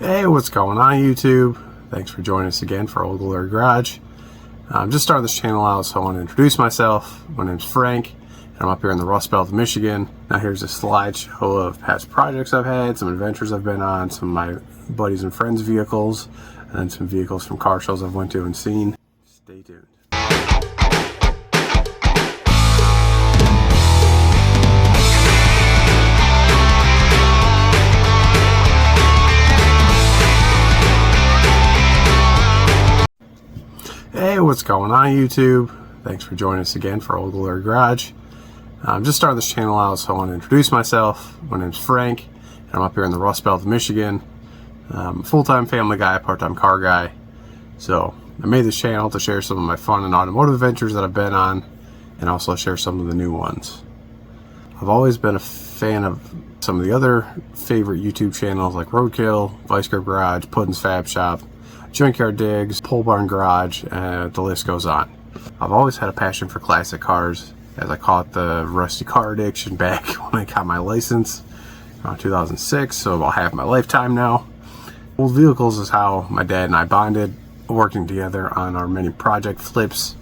Hey, what's going on YouTube? Thanks for joining us again for Old Glory Garage. I'm just starting this channel out, so I want to introduce myself. My name's Frank, and I'm up here in the Rust Belt of Michigan. Now here's a slideshow of past projects I've had, some adventures I've been on, some of my buddies and friends' vehicles, and then some vehicles from car shows I've went to and seen. Stay tuned. Hey, what's going on YouTube? Thanks for joining us again for Old Glory Garage. I'm just starting this channel out, so I want to introduce myself. My name's Frank, and I'm up here in the Rust Belt of Michigan. I'm a full-time family guy, part-time car guy. So I made this channel to share some of my fun and automotive adventures that I've been on, and also share some of the new ones. I've always been a fan of some of the other favorite YouTube channels like Roadkill, Vice Grip Garage, Puddin's Fab Shop, Junkyard Digs, Pole Barn Garage, and the list goes on. I've always had a passion for classic cars, as I caught the rusty car addiction back when I got my license around 2006, so about half my lifetime now. Old vehicles is how my dad and I bonded, working together on our many project flips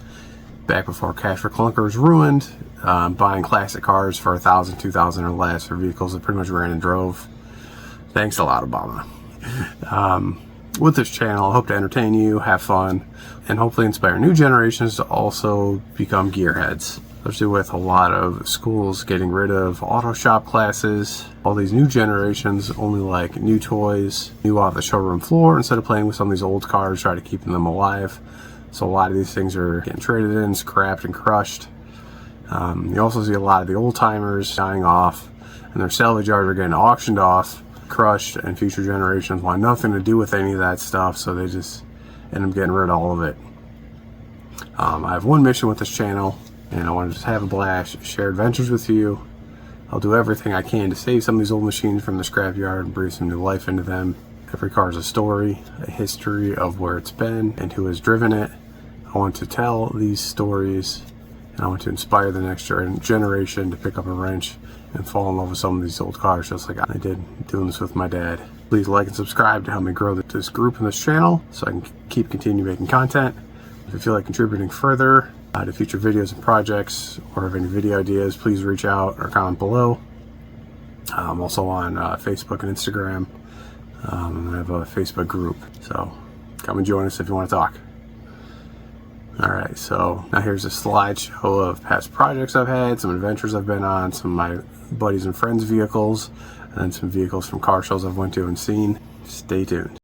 back before cash for clunker was ruined, buying classic cars for $1,000, $2,000 or less for vehicles that pretty much ran and drove. Thanks a lot, Obama. With this channel, I hope to entertain you, have fun, and hopefully inspire new generations to also become gearheads. Especially with a lot of schools getting rid of auto shop classes. All these new generations only like new toys, new off the showroom floor, instead of playing with some of these old cars, try to keep them alive. So a lot of these things are getting traded in, scrapped, and crushed. You also see a lot of the old timers dying off, and their salvage yards are getting auctioned off, crushed, and future generations want nothing to do with any of that stuff, so they just end up getting rid of all of it. I have one mission with this channel, and I want to just have a blast, share adventures with you. I'll do everything I can to save some of these old machines from the scrapyard and breathe some new life into them. Every car is a story, a history of where it's been and who has driven it. I want to tell these stories, and I want to inspire the next generation to pick up a wrench and fall in love with some of these old cars, just like I did doing this with my dad. Please like and subscribe to help me grow this group and this channel so I can continue making content. If you feel like contributing further to future videos and projects, or have any video ideas, please reach out or comment below. I'm also on Facebook and Instagram. I have a Facebook group, so come and join us if you want to talk. Alright, so now here's a slideshow of past projects I've had, some adventures I've been on, some of my buddies and friends' vehicles, and then some vehicles from car shows I've went to and seen. Stay tuned.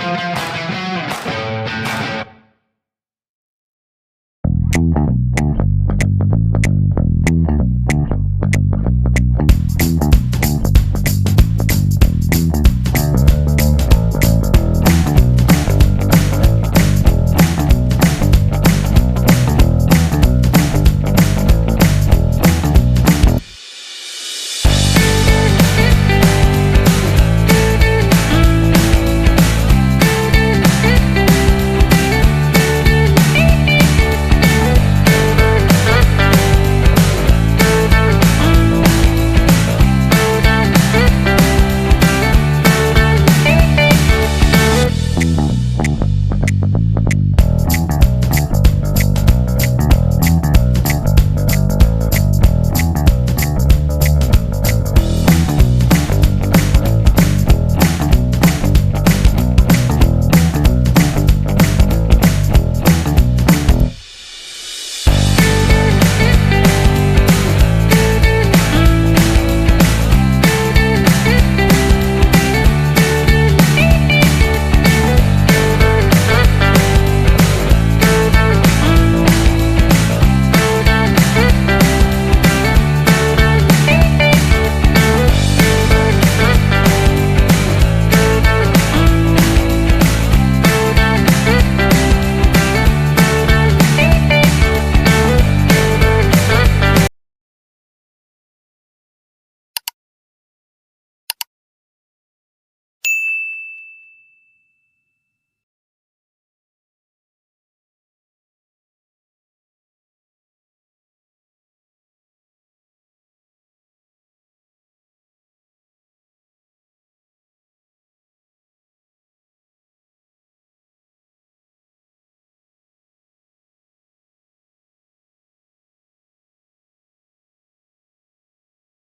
Bye.